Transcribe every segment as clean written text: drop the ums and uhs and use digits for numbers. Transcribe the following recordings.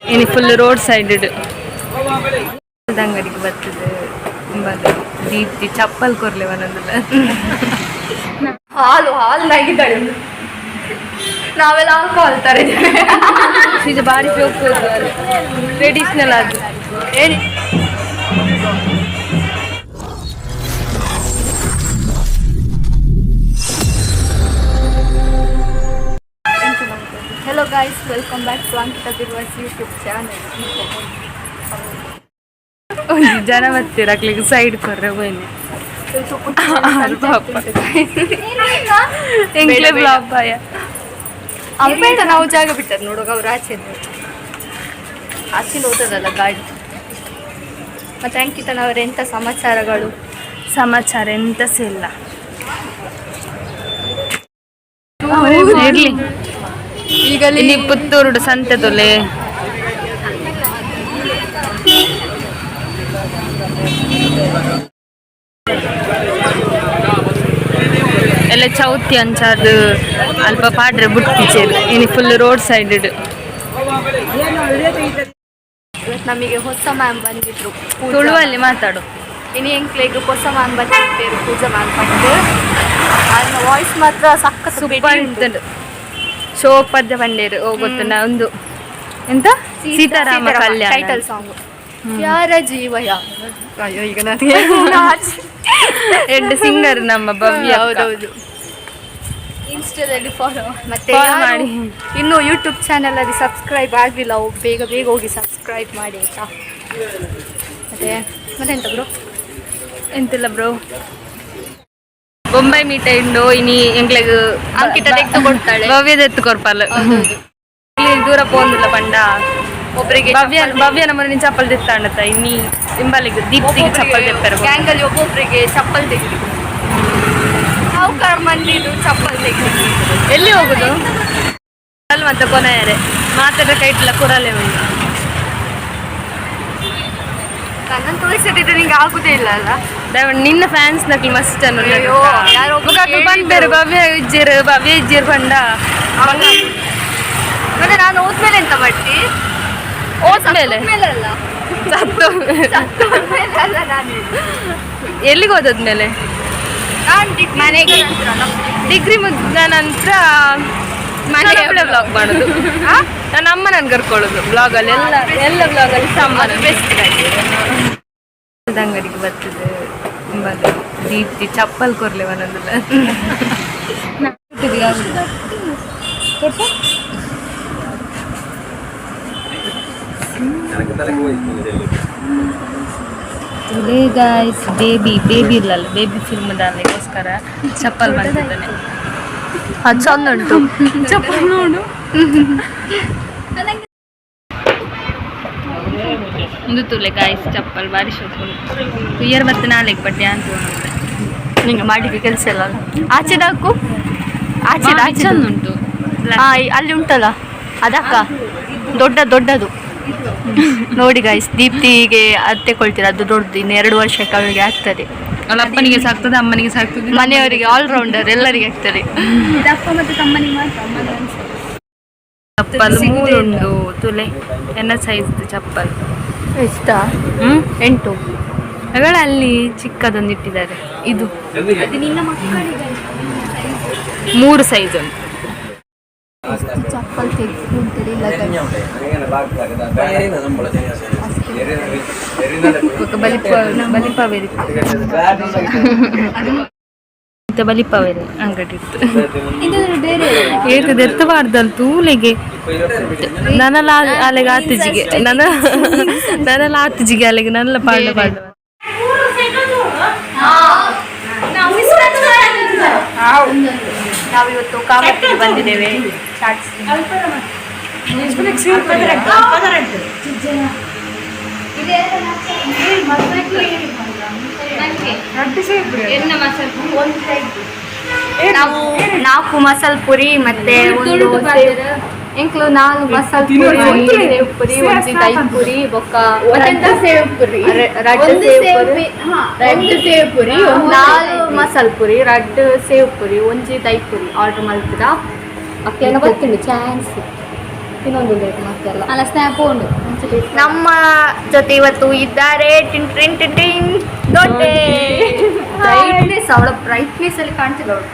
ಇನ್ನು full road side ಅಂಗಡಿಗೆ ಬರ್ತದೆ ದೀಪ್ತಿ ಚಪ್ಪಲ್ ಕೊರ್ಲೆ ಒಂದೊಂದಲ್ಲ ಹಾಲ್ನಾಗಿದ್ದಾಳೆ ನಾವೆಲ್ಲ ಹಾಲ್ತಾರೆ ಇದು ಬಾರಿ ಜೋಕ್ ಟ್ರೆಡಿಷನಲ್ ಅದು ಹೇಳಿ. Hello guys, welcome back to Ankitha Birwaz YouTube channel. ಒಂದು ಜನ ಬರ್ತೀರಾಗ್ಲಿಕ್ಕೆ ಸೈಡ್ ಕೊರ್ರೆ ಬನ್ನಿ ಎಂಕ್ಲೆ ಬ್ಲಾಗ್ ಬಾಯ ಅವ್ರಿಂದ ನಾವು ಜಾಗ ಬಿಟ್ಟದ್ದು ನೋಡುವಾಗ ಅವ್ರು ಆಚೆ ಹೋದದಲ್ಲ ಗಾಡಿ. ಮತ್ತೆ ಅಂಕಿತನವರ ಎಂಥ ಸಮಾಚಾರ ಎಂತ ಇಲ್ಲ ಇರ್ಲಿ. ಈಗ ಇಲ್ಲಿ ಪುತ್ತೂರು ಸಂತೆ ತೊಲೆ ಎಲ್ಲ ಚೌತಿ ಅಂಚಾದು ಅಲ್ಪ ಪಾಡ್ರೆ ಬುಟ್ಟಿಚೇರು ಇನ್ನು ಫುಲ್ ರೋಡ್ ಸೈಡ್. ನಮಗೆ ಹೊಸ ಮ್ಯಾಮ್ ಬಂದಿದ್ರು ತುಳುವಲ್ಲಿ ಮಾತಾಡು. ಇನ್ನು ಎಂಕ್ಲೆಗ್ ಹೊಸ ಮ್ಯಾಮ್ ಬಂದಿದ್ದೇರು ಪೂಜಾ ಮ್ಯಾಮ್ ಬಂದು ಅದನ್ನ ವಾಯ್ಸ್ ಮಾತ್ರ ಸಕ್ಕ ಸೂಪರ್ ಇರ್ತದೆ. ಶೋ ಪದ್ಯ ಬಂಡೇರು ಗೊತ್ತುಂಡ ಒಂದು ಎಂತ ಸೀತಾರಾಮ ಕಲ್ಯಾಣ ಟೈಟಲ್ ಸಾಂಗ್ ಯಾರ ಜೀವಯ. ಅಯ್ಯೋ ಈಗ ಎರಡು ಸಿಂಗರ್ ನಮ್ಮ ಭವ್ಯ. ಹೌದೌದು. ಇನ್ಸ್ಟಾದಲ್ಲಿ ಫಾಲೋ ಮತ್ತೆ ಮಾಡಿ. ಇನ್ನು ಯೂಟ್ಯೂಬ್ ಚಾನಲ್ ಅಲ್ಲಿ ಸಬ್ಸ್ಕ್ರೈಬ್ ಆಗಲಿಲ್ಲ, ಬೇಗ ಬೇಗ ಹೋಗಿ ಸಬ್ಸ್ಕ್ರೈಬ್ ಮಾಡಿ ಆಯ್ತಾ. ಮತ್ತೆ ಎಂತ ಬ್ರೋ? ಎಂತಿಲ್ಲ ಬ್ರೋ. ಬೊಂಬೈ ಮೀಟ ಇಂಡು ಇನಿ ಎಂಗ್ಲೆಗ್ ಅಂಕಿತ ತೆಗೆದು ಕೊಡ್ತಾಳೆ, ಭವ್ಯದ ಎತ್ತು ಕೊರ್ಪಲ್ಲ ದೂರ ಪೋಂದಿಲ್ಲ ಪಂಡ ಒಬ್ಬರಿಗೆ ಭವ್ಯ ನಮ್ಮನೆ ಚಪ್ಪಲ್ ತೆತ್ತಾಂಡತ್ತ ಇನ್ನಿ ಸಿಂಬಲಿಗೆ ದೀಪ್ತಿಗೆ ಚಪ್ಪಲ್ ತೆಪ್ಪಾರ ಗ್ಯಾಂಗಲ್ಲಿ ಒಬ್ಬೊಬ್ಬರಿಗೆ ಚಪ್ಪಲ್ ತೆಗೆದು ಸಾವುಕಾರ ಮಂದಿದು ಚಪ್ಪಲ್ ತೆಗೆದು ಎಲ್ಲಿ ಹೋಗುದು ಅಲ್ಲಿ ಮತ್ತೆ ಕೊನೆಯರೆ ಮಾತಾಡ ಕೈಟ್ಲ ಕುರಲೆ ಉಂಟು. ನನ್ನನ್ನು ತೋರಿಸದಿದ್ರೆ ನಿಂಗೆ ಆಗುದೇ ಇಲ್ಲ ಅಲ್ಲ. ನಿನ್ನ ಫ್ಯಾನ್ಸ್ ನಕ್ಲಿ ಮಸ್ತ್ ಅನ್ನು ಯಾರೋ ಬಂದ್ಬೇರು ಭವ್ಯ ಇಜ್ಜಿರ್ ಪಂಡ. ಮತ್ತೆ ನಾನು ಹೋದ್ಮೇಲೆ ಎಂತ ಮಾಡ್ತಿ? ಹೋದ್ಮೇಲೆ ಅಲ್ಲ ನಾನು ಎಲ್ಲಿಗೆ ಹೋದದ್ಮೇಲೆ ಮನೆಗೆ ಡಿಗ್ರಿ ಮುಗಿದ ನಂತರ ಮನೆ ಬ್ಲಾಗ್ ಮಾಡೋದು. ನನ್ನ ಅಮ್ಮ ನನ್ಗೆ ಕರ್ಕೊಳ್ಳೋದು ಬ್ಲಾಗಲ್ಲಿ ಎಲ್ಲ ಬ್ಲಾಗಲ್ಲಿ ಸಾಮಾನು ಬೆಸ್ಟ್ ಅಂಗಡಿಗೆ ಬರ್ತದೆ. ದೀಪ್ತಿ ಚಪ್ಪಲ್ ಕೊರ್ಲೆ ಒಂದೊಂದಲ್ಲ ಗಾಯ್ಸ್ ಬೇಬಿ ಇಲ್ಲಲ್ಲ ಬೇಬಿ ಫಿಲ್ಮ್ದಲ್ಲಿಗೋಸ್ಕರ ಚಪ್ಪಲ್ ಬಂದಿದ್ದಾನೆ. ಅದು ಚಂದ ಉಂಟು ಚಪ್ಪಲ್ ನೋಡು. ಒಂದು ತುಲೆ ಗಾಯ್ಸ್ ಚಪ್ಪಲ್ ಬಾರಿ ಶೋಕು ಇಯರ್ ಮತ್ತೆ ನಾಳೆಗೆ ಬಡ್ಡೆ ಅಂತ ನಿಂಗೆ ಮಾಡಿಗೆ ಕೆಲಸ ಇಲ್ಲ ಆಚೆದ ಹಾಕು. ಆಚೆ ಚಂದ ಉಂಟು. ಅಲ್ಲಿ ಉಂಟಲ್ಲ ಅದಕ್ಕ ದೊಡ್ಡದು ನೋಡಿ ಗಾಯ್ಸ್. ದೀಪ್ತಿಗೆ ಅದು ತೆಕೊಳ್ತೀರ, ಅದು ದೊಡ್ಡದು. ಇನ್ನು 2 ವರ್ಷಕ್ಕೆ ಅವಳಿಗೆ ಆಗ್ತದೆ. ಅವಳ ಅಪ್ಪನಿಗೆ ಸಾಕ್ತದೆ, ಅಮ್ಮನಿಗೆ ಸಾಕ್ತದೆ, ಮನೆಯವರಿಗೆ ಆಲ್ರೌಂಡರ್ ಎಲ್ಲರಿಗೆ ಆಗ್ತದೆ. ಅಪ್ಪ ಮತ್ತೆ ತಮ್ಮನಿಗೆ ಮಾತ್ರ. ಚಪ್ಪಲ್ 3 ಉಂಟು ತುಲೆ ಎನ್ನ ಸೈಜ್ ಚಪ್ಪಲ್ ಎಷ್ಟ? 8. ಅವಳ ಅಲ್ಲಿ ಚಿಕ್ಕದೊಂದು ಇಟ್ಟಿದ್ದಾರೆ. ಇದು ನಿನ್ನ ಮಕ್ಕಳಿಗೆ 3 ಸೈಜ್ ಉಂಟು. ಚಪ್ಪಲ್ ತೆಗೆದುಕೊಂತೀರಿ ಬಲಿಪಾವೇರಿ ಅಂಗಡಿ ಇತ್ತು. ಏತು ಎತ್ತಬಾರ್ದಲ್ಲ ತೂಲೆಗೆ ನನ್ನಲ್ಲ ಅಲೆಗೆ ಆತಿಜಿಗೆ ನನ್ನಲ್ಲ ಆತಿಜಿಗೆ ಅಲೆಗೆ ನನ್ನಲ್ಲ ಪಾಡ ನಾವಿವತ್ತು ಕಾಮತ್ತಿಗೆ ಬಂದಿದ್ದೇವೆ. ನಾವು 4 ಮಸಾಲೆ ಪುರಿ ಮತ್ತೆ ಇಂಕ್ಲು 4 ಮಸಾಲೆ ಪುರಿ, ಸೇವ್ ಪುರಿ, ಒಂದು ದಹಿ ಪುರಿ, ಬೊಕ್ಕ ಸೇವ್ ಪುರಿ, ರಡ್ಡು ಸೇವ್ ಪುರಿ, 4 ಮಸಾಲೆ ಪುರಿ, ರಡ್ಡು ಸೇವ್ ಪುರಿ, ಒಂಜಿ ದಹಿ ಪುರಿ ಆರ್ಡರ್ ಮಾಡ್ತಿದ್ದ. ಅಕ್ಕೇನ ಬರ್ತೀನಿ ಚಾನ್ಸ್ ಇನ್ನೊಂದು ಬೇಕು ಮತ್ತೆಲ್ಲ ಅಲ್ಲ ಸ್ನ್ಯಾಪ್ ಉಂಡು ನಮ್ಮ ಜೊತೆ ಇವತ್ತು ಇದ್ದಾರೆ ಟಿನ್ ಟಿನ್ ಟಿನ್ ಟಿನ್ ದೊಡ್ಡೆ ಬ್ರೈಟ್ನೆಸ್ ಅವಳ ಬ್ರೈಟ್ನೆಸ್ ಅಲ್ಲಿ ಕಾಣ್ತಿಲ್ಲ ಅವಳು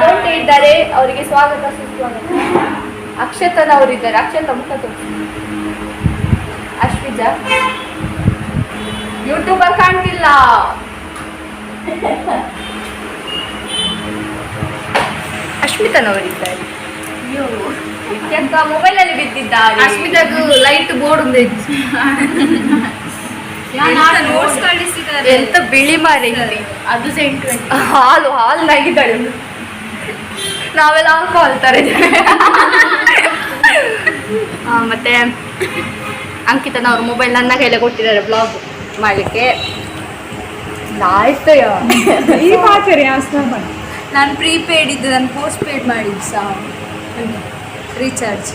ದೊಡ್ಡೆ ಇದ್ದಾರೆ ಅವರಿಗೆ ಸ್ವಾಗತ ಸುಸ್ವಾಗತ ಅಕ್ಷತನವರಿದ್ದಾರೆ ಅಕ್ಷತ ಮುಖ ತೋರಿಸಿ ಅಶ್ವಿಜಾ ಯೂಟ್ಯೂಬರ್ ಕಾಣ್ತಿಲ್ಲ ಅಶ್ಮಿತನವರಿದ್ದಾರೆ ಮೊಬೈಲ್ ಅಲ್ಲಿ ಬಿದ್ದಿದ್ದಾರೆ ಅಶ್ಮಿತಾಗೂ ಲೈಟ್ ಬೋರ್ಡ್ ಒಂದು ಎಂತ ಬಿಳಿ ಮಾರಿ ಅದು ಸೆಂಟ್ ಹಾಲ್ನಾಗಿದ್ದಾಳೆ ನಾವೆಲ್ಲ ಆಲ್ಕೋಹಾಲ್ ತರ ಮತ್ತೆ ಅಂಕಿತನವ್ರ ಮೊಬೈಲ್ ನನ್ನ ಕೈಲೇ ಕೊಟ್ಟಿದ್ದಾರೆ ಬ್ಲಾಗ್ ಮಾಡ್ಲಿಕ್ಕೆ ಆಯ್ತು ನಾನು ಪ್ರೀಪೇಡ್ ಇದ್ದು ನಾನು ಪೋಸ್ಟ್ ಪೇಡ್ ಮಾಡಿದ್ದು ಸಹ ರೀಚಾರ್ಜ್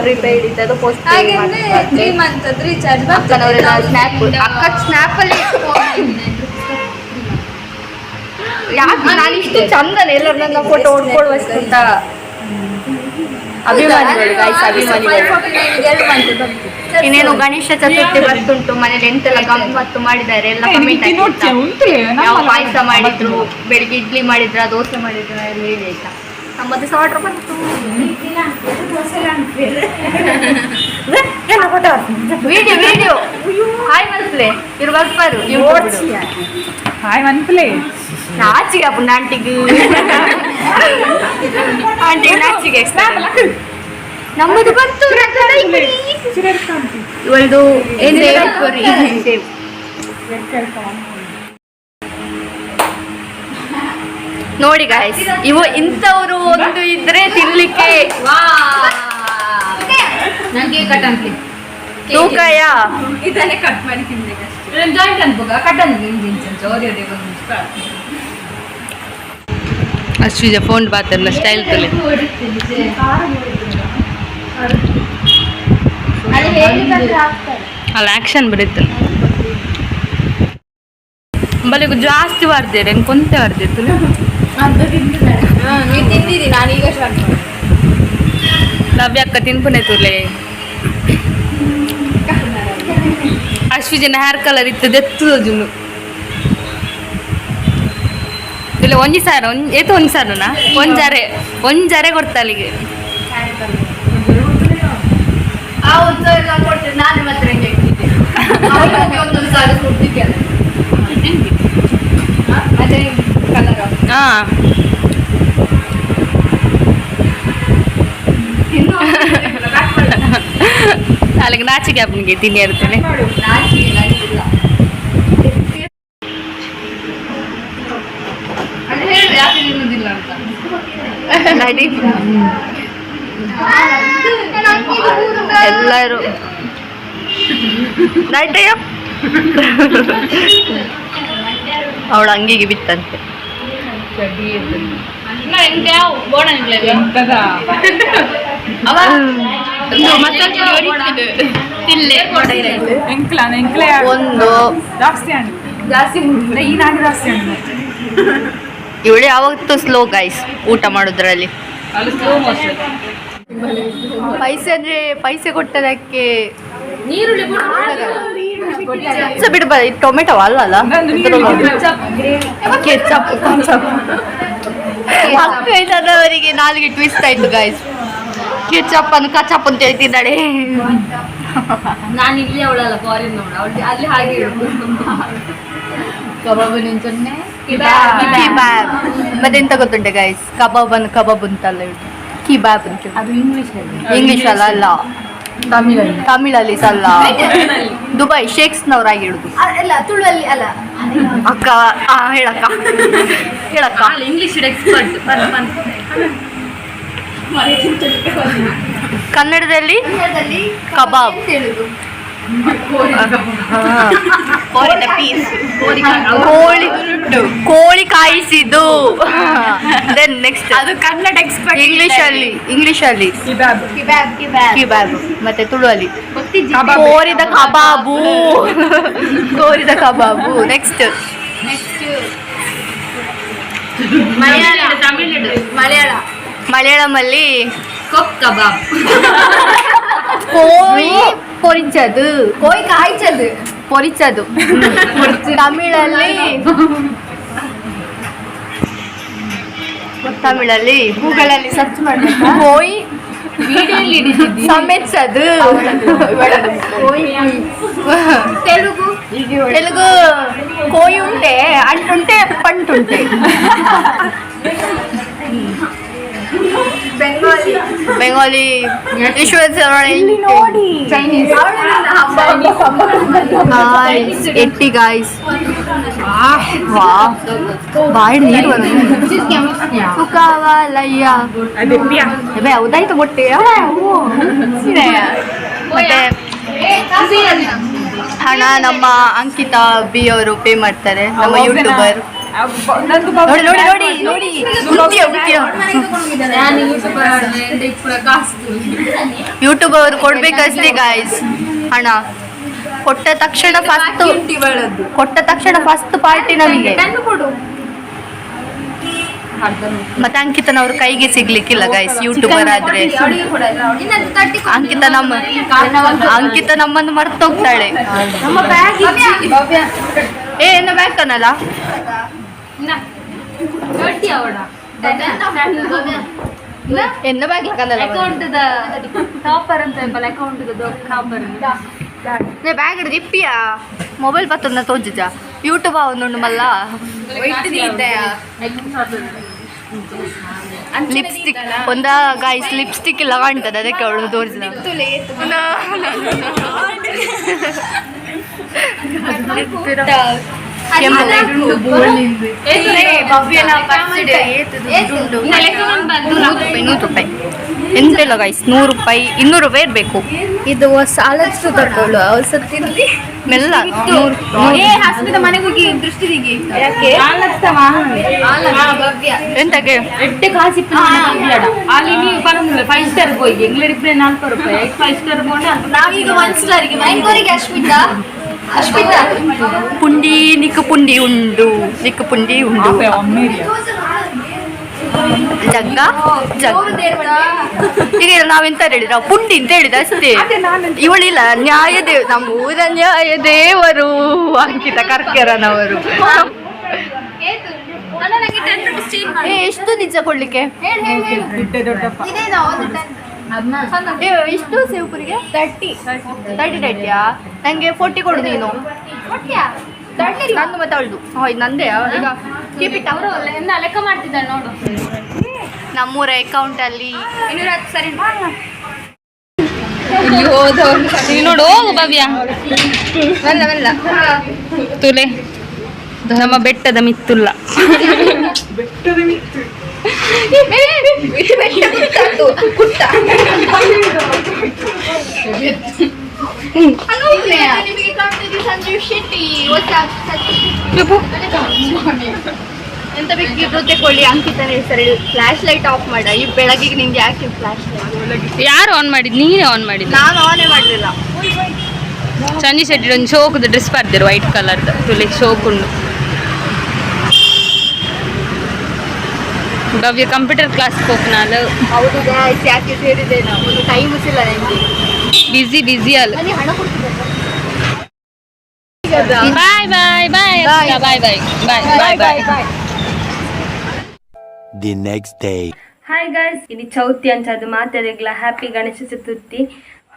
ಪ್ರಿಪೇಡ್ ಇದ್ದದ್ದು ಪೋಸ್ಟ್ ಹಾಗೆಂದ್ರೆ 3 ಮಂತ್ ಅದು ರೀಚಾರ್ಜ್ ಸ್ನ್ಯಾಪ್ ಅಕ್ಕ ಸ್ನ್ಯಾಪ್ ಅಲ್ಲಿ ಯಾಕೆ ನಾನು ಇಷ್ಟು ಚಂದನ ಎಲ್ಲರೂ ನನ್ನ ಫೋಟೋ ಹೊಡ್ಕೊಳ್ಳುವಷ್ಟು ಅಂತ ಅಭಿಮಾನಿಗಳು ಗೈಸ್ ಅಭಿಮಾನಿಗಳು ಇನ್ನೇನು ಗಣೇಶ ಚತುರ್ಥಿ ಬರ್ತುಂಟು ಮನೇಲಿ ಎಂತೆಲ್ಲ ಗಮ್ಮತ್ತು ಮಾಡಿದ್ದಾರೆ ಎಲ್ಲ ಕಮೆಂಟ್ ಯಾವ ಪಾಯಸ ಮಾಡಿದ್ರು ಬೆಳಿಗ್ಗೆ ಇಡ್ಲಿ ಮಾಡಿದ್ರ ದೋಸೆ ಮಾಡಿದ್ರ ಎಲ್ಲ ಹೇಳಿ ಆಯ್ತಾ ನಮ್ಮದು ಸಾರ್ಟ್ರ್ ಬಂತು ವಿಡಿಯೋ ವಿಡಿಯೋ ಹಾಯ್ ಮನ್ಸ್ಲೆ ಇವ್ರು ಬರ್ಬಾರು ಹಾಯ್ ಮನ್ಪ್ಲೆ ನಾಚಿಗೆ ಅಪ್ಪ ಆಂಟಿಗೆ ಆಂಟಿಗೆ ನಾಚಿಗೆ ನಮ್ಮದು ಬಂತು ಇವಳದು ನೋಡಿ ಗಾಯ್ಸ್ ಇವು ಇಂಥವ್ರು ಒಂದು ಇದ್ರೆ ತಿನ್ಲಿಕ್ಕೆ ನನಗೆ ಕಟ್ ಅಂತ ತೂಕಯ ಇದನ್ನೇ ಕಟ್ ಮಾಡಿ ತಿನ್ಬೇಕು joint ಅನ್ಬೋಗ cut Ashwija phone ಬಾತಲ್ಲ style ತಲೆ ಅಲ್ಲ ಆಕ್ಷನ್ ಬರೀತಲ್ಲ ಬಲಿಗೂ ಜಾಸ್ತಿ ಬಾರ್ದೇರೆ ಹೆಂಗೆ ಕೊಂತೆ ಬಾರ್ದಿತ್ತು ನೀವು ತಿಂದಿರಿ ನಾನು ಈಗ ಸ್ಟಾರ್ಟ್ ಮಾಡಿ ನವ್ಯ ಅಕ್ಕ ತಿನ್ಪುನೆ ತುಲೆ ಅಶ್ವಿಜನ ಹೇರ್ ಕಲರ್ ಇತ್ತು ದೆತ್ತು ಜುನು ಇಲ್ಲ ಒಂಜಿ ಸಾರ ಏತು ಒಂಜಿ ಸಾರನಾ ಒಂಜಾರೆ ಕೊಡ್ತಾಲಿಗೆ ಆ ಉತ್ಸವ ಎಲ್ಲ ಕೊಡ್ತೀನಿ ನಾನು ಮಾತ್ರ ಹೆಂಗೆ ಒಂದೊಂದು ಸಾಲ ಕೊಡ್ತಿದ್ದೆ ಅದೇ ಕಲರ್ ಹಾಂ ಅಲ್ಲಿಗೆ ನಾಚಿಕೆ ಅಪ್ಪನಿಗೆ ತಿನ್ನಿ ಇರ್ತೇನೆ ಎಲ್ಲರೂ ಅವಳ ಅಂಗಿಗೆ ಬಿತ್ತಂತೆ ಒಂದು ಇವಳು ಯಾವತ್ತೂ ಸ್ಲೋ ಗೈಸ್ ಊಟ ಮಾಡೋದ್ರಲ್ಲಿ ಪೈಸೆ ಅಂದ್ರೆ ಪೈಸೆ ಕೊಟ್ಟದಕ್ಕೆ ನೀರುಳ್ಳಿ ಬಿಡ್ಬಾರ್ದು ಟೊಮೆಟೊ ಅಲ್ಲ ಕೆಚಪ್ ಅವರಿಗೆ ನಾಲಿಗೆ ಟ್ವಿಸ್ಟ್ ಆಯ್ತು ಗೈಸ್ ಕೆಚಪ್ ಅನ್ನು ಕಚಪ್ ಅಂತ ಹೇಳ್ತಿದ್ದಾಳೆ ನಾನು ಇಲ್ಲಿ ಅವಳಲ್ಲ ಫಾರಿನ್ ನೋಡ ಅವಳು ಅಲ್ಲಿ ಹಾಗೆ ಕಬಾಬ್ ನಿಂಚೊನ್ನೆ ಕಿಬಾಬ್ ಮತ್ತೆಂತ ಗೊತ್ತುಂಟೆ ಗೈಸ್ ಕಬಾಬ್ ಅಂತಲ್ಲ ಹೇಳಿ ಕಿಬಾಬ್ ಅಂತ ಅದು ಇಂಗ್ಲಿಷ್ ಅಲ್ಲ ತಮಿಳಲ್ಲಿ ಅಲ್ಲ ದುಬೈ ಶೇಕ್ಸ್ನವ್ರಾಗಿ ಹೇಳುದು ಅಲ್ಲ ತುಳುವಲ್ಲಿ ಅಲ್ಲ ಅಕ್ಕ ಹೇಳಕ್ಕ ಇಂಗ್ಲಿಷ್ ಎಕ್ಸ್ಪರ್ಟ್ ಕನ್ನಡದಲ್ಲಿ ಕಬಾಬ್ ಹೇಳುದು ಕೋಳಿ ಕಾಯಿಸಿದ್ದು ದೆನ್ ನೆಕ್ಸ್ಟ್ ಅದು ಕನ್ನಡ ಎಕ್ಸ್ಪರ್ಟ್ ಇಂಗ್ಲಿಷಲ್ಲಿ ಕಿಬಾಬ್ ಮತ್ತೆ ತುಳುವಲ್ಲಿ ಕೋರಿದ ಕಬಾಬು ನೆಕ್ಸ್ಟ್ ಮಲಯಾಳಮಲ್ಲಿ ಕೊಕ್ ಕಬಾಬ್. ಕೋಯಿ ಪೊರಿಚದು, ಕೋಯಿ ಕಾಯ್ಚದು, ಪೊರಿಚದು. ತಮಿಳಲ್ಲಿ ಗೂಗಲಲ್ಲಿ ಸರ್ಚ್ ಮಾಡಬೇಕು. ಕೋಯಿ ಸಮೆಚ್ಚದು. ತೆಲುಗು ಕೋಯಿ ಉಂಟೆ ಅಂಟುಂಟೆ ಪಂಟುಂಟೆ. ಬೆಂಗಾಲಿ ನೋಡಿ ಚೈನೀಸ್ ಎಟ್ಟಿ ಗಾಯ್ಸ್. ಬಾಯಿ ನೀರು ಸುಖವಾಲಯ್ಯ. ಹೌದಾಯ್ತು ಮೊಟ್ಟೆ. ಮತ್ತೆ ಹಣ ನಮ್ಮ ಅಂಕಿತಾ ಬಿ ಅವರು ಪೇ ಮಾಡ್ತಾರೆ, ನಮ್ಮ ಯೂಟ್ಯೂಬರ್. ನೋಡಿ ನೋಡಿ ನೋಡಿ ನೋಡಿ ಯೂಟ್ಯೂಬ್ ಅವರು ಕೊಡ್ಬೇಕಷ್ಟೇ ಗಾಯ್ಸ್ ಹಣ. ಕೊಟ್ಟ ತಕ್ಷಣ ಫಸ್ಟ್ ಪಾರ್ಟಿ ನಮಗೆ. ಮತ್ತೆ ಅಂಕಿತನವ್ರ ಕೈಗೆ ಸಿಗ್ಲಿಕ್ಕಿಲ್ಲ ಗಾಯ್ಸ್ ಯೂಟ್ಯೂಬರ್ ಆದ್ರೆ. ಅಂಕಿತ ನಮ್ಮನ್ನು ಮರ್ತೋಗ್ತಾಳೆ. ಏನ ಬ್ಯಾಗ್ ಅನ್ನಲ್ಲ ಎನ್ನ ಬ್ಯಾಗ್ ಟಾಪರ್ ಅಂತ ಅಕೌಂಟ್ ಟಾಪರ್ ಬ್ಯಾಗ್ ಹಿಡಿದು ಇಪ್ಪಿಯ ಮೊಬೈಲ್ ಪತ್ತೊಂದ ತೋಜುಜ ಯೂಟ್ಯೂಬ್ ಅವನು ಮಲ್ಲ. ಲಿಪ್ಸ್ಟಿಕ್ ಒಂದ ಗಾಯ್ಸ್ ಲಿಪ್ಸ್ಟಿಕ್ ಇಲ್ಲ ಕಾಣ್ತದೆ, ಅದಕ್ಕೆ ಅವಳು ತೋರಿಸಿದ. ₹100 ಎಂತೆಲ್ಲ ಗಾಯ್ಸ್, ₹100 ₹200 ಇರಬೇಕು. ಇದು ಸಾಲಷ್ಟು ತಗೊಳ್ಳು ಔಷಧಿ ಮೆಲ್ಲ. ಮನೆಗೆ ಹೋಗಿ ದೃಷ್ಟಿ ಎಂತಕ್ಕೆ ಎಡ್ಡೆ ಕಾಸಿ ಅಲ್ಲಿ ನೀವು ಬರೋದಿಲ್ಲ. 5 ಸ್ಟಾರ್ ಹೋಗಿ ಎಂಗ್ಲಡಿಪ್ಲೆ ₹4 5 ಸ್ಟಾರ್ ನಾವೀಗ 1 ಸ್ಟಾರಿಗೆ ಅಶ್ಮಿತಾ ಪುಂಡಿ ನಿಕ್ಕು ಪುಂಡಿ ಉಂಡು ಜಗ್ಗ ಈಗ ನಾವೆಂತ ಹೇಳಿದ್ರ ಪುಂಡಿ ಅಂತ ಹೇಳಿದ ಅಷ್ಟೇ. ಇವಳಿಲ್ಲ ನಮ್ಮ ಊರ ನ್ಯಾಯ ದೇವರು ಅಂಕಿತ ಕರ್ಕೆರನವರು. ಎಷ್ಟು ನಿಜ ಕೊಡ್ಲಿಕ್ಕೆ ಎಷ್ಟು ಸೇವ್ಪುರಿಗೆ 30 ನಂಗೆ 40 ಕೊಡು ನೀನು. ನಂದು ಮತ್ತೆ ಅವಳದು ನಂದೇ. ಈಗ ಕೀಪ್ ಇಟ್. ಅವರು ಲೆಕ್ಕ ಮಾಡ್ತಿದ್ದಾರೆ ನೋಡು. ನಮ್ಮೂರ ಅಕೌಂಟ್ ಅಲ್ಲಿ 210 ಸರಿ ನೋಡು ಹೋಗು ಭವ್ಯ. ಮೆಲ್ಲ ತುಲೆ ನಮ್ಮ ಬೆಟ್ಟದ ಮಿತ್ತುಲ್ಲ. ಎಂತ ಬೇಕಿದ್ರು ತಗೊಳ್ಳಿ. ಅಂಕಿತನ ಹೆಸರು ಫ್ಲಾಶ್ ಲೈಟ್ ಆಫ್ ಮಾಡ. ಈ ಬೆಳಗಿಗೆ ನಿಂಗೆ ಯಾಕೆ ಫ್ಲಾಶ್ ಲೈಟ್? ಯಾರು ಆನ್ ಮಾಡಿದ್? ನೀನೇ ಆನ್ ಮಾಡಿದ್? ನಾನು ಆನೇ ಮಾಡಲಿಲ್ಲ. ಸಂಜೆ ಶೆಟ್ಟಿ ಒಂದು ಶೋಕದ ಡ್ರೆಸ್ ಬರ್ದಿರು ವೈಟ್ ಕಲರ್ದು ತುಲೆ ಶೋಕುಂಡು. ಭವ್ಯ ಕಂಪ್ಯೂಟರ್ ಕ್ಲಾಸ್ ಹೋಗ್ನಾಲು. ಹೌದು ಗಾಯ್ಸ್, ಯಾಕೆ ಸೇರಿದೆ ನಾವು, ಒಂದು ಟೈಮ್ ಇಲ್ಲ ನನಗೆ. ಬಿಸಿ ಅಲ್ಲ. ಬಾಯ್ ಬಾಯ್ ಬಾಯ್ ಬಾಯ್ ಬಾಯ್ ಬಾಯ್ ಬಾಯ್ ಬಾಯ್. The next day. Hi guys, ಇದು ಚೌತಿ ಅಂಚದು ಮಾತಾಡಿಗ್ಲ ಹ್ಯಾಪಿ ಗಣೇಶ ಚತುರ್ಥಿ.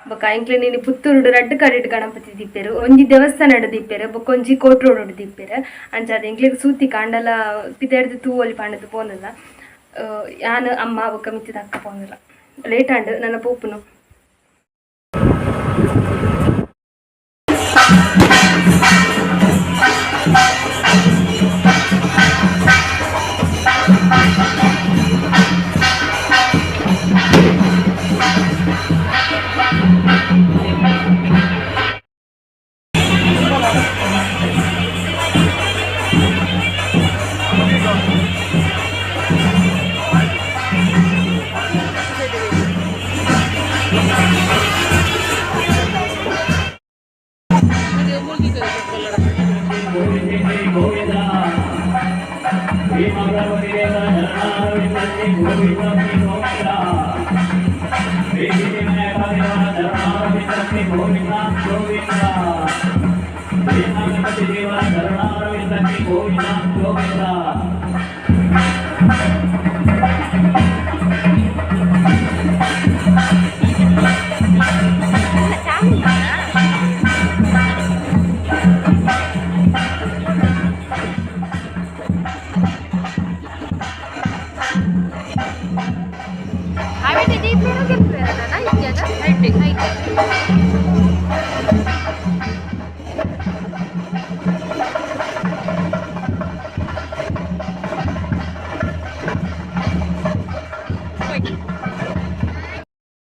ಬೊಕ ಇಂಕ್ಲೆ ನೀನು ಪುತ್ತೂರುಡು ರಡ್ಡ್ ಕಡೆಡ್ ಗಣಪತಿ ದಿಪ್ಪೆರು, ಒಂಜಿ ದೇವಸ್ಥಾನ ದಿಪ್ಪೆರು, ಬೊಕ ಒಂಜಿ ಕೋಟ್ ರೋಡ್ ದಿಪ್ಪೆರು. ಅಂಚಾದ ಇಂಕ್ಲೆಗ್ ಸೂತಿ ಕಾಂಡಲ ಪಿದೆಡ್ದು ತೂವೊಲಿ ಪಾಂಡದು ಪೋನಲ್ಲ. ಯಾನು ಅಮ್ಮ ಬೊಕ ಮಿತ್ತಿದ ಅಕ್ಕ ಪೋನಲ್ಲ. ಲೇಟ್ ಆಂಡ್ ನನ್ನ ಪೋಪುನು.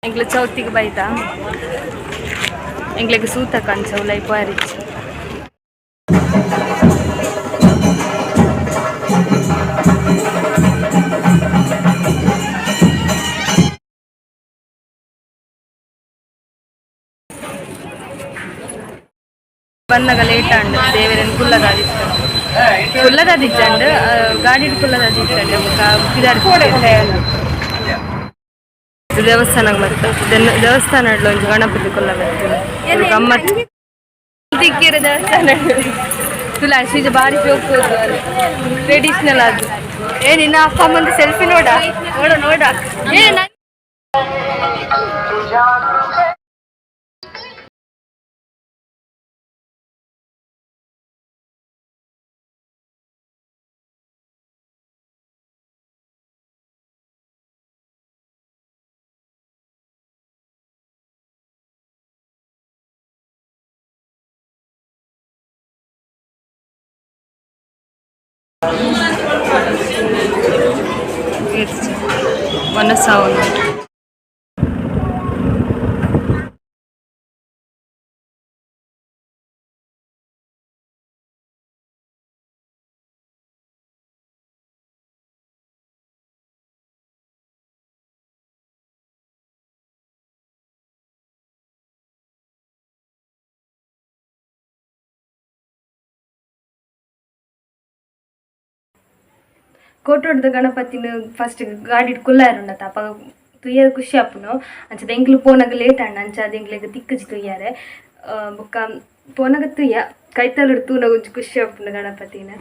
ಎಂಗ್ಲ ಚೌತಿಗೆ ಬೈತಾ ಎಂಗ್ಲಿಗೆ ಸೂತ ಕಣ್ಸವು ಲೈಫ್ ವಾರಿಚ್ ಬಂದಾಗ ಲೇಟ್ ಅಂಡ್ ದೇವರನ್ನು ಕುಲ್ಲದಾದಿತ್ತಂಡ್ ಗಾಡಿ ಕುಲ್ಲದಾದಿತ್ತಂಡ್ ದೇವಸ್ಥಾನಕ್ಕೆ ಬರ್ತದೆ ದೇವಸ್ಥಾನಡ್ಲ ಒಂದು ಗಣಪತಿ ಕೊಲ್ಲ ಬರ್ತದೆ ಗಮ್ಮತ್ ದಿಕ್ಕಿರ ದೇವಸ್ಥಾನ ತುಲಾ ಶ್ರೀಜ ಬಾರಿ ಹೋಗ್ಬೋದು ಟ್ರೆಡಿಷ್ನಲ್ ಅದು ನಿನ್ನ ಅಪ್ಪ ಅಮ್ಮಂದು ಸೆಲ್ಫಿ ನೋಡ ಮನಸ್ಸಾವನ್ನು ಕೋಟೋಡ್ದ ಗಣಪತಿನ ಫಸ್ಟ್ ಗಾಡಿ ಕುಲ್ಲಾರುಂಡತ ಅಪ್ಪ ತುಯ್ಯಾರ ಖುಷಿ ಅಪ್ಪನು ಅಂಚದ ಎಂಕ್ಲು ಪೋನಾಗ ಲೇಟ್ ಅಣ್ಣ ಅಂಚಾದ ಎಂಗ್ಲಿಗೆ ತಿಕ್ಕಜಿ ತುಯ್ಯಾರೆ ಬೊಕ್ಕ ಪೋನಾಗ ತುಯ್ಯ ಕೈತಲುಡು ತೂನ ಒಂಚು ಖುಷಿ ಅಪ್ಪನ ಗಣಪತಿನ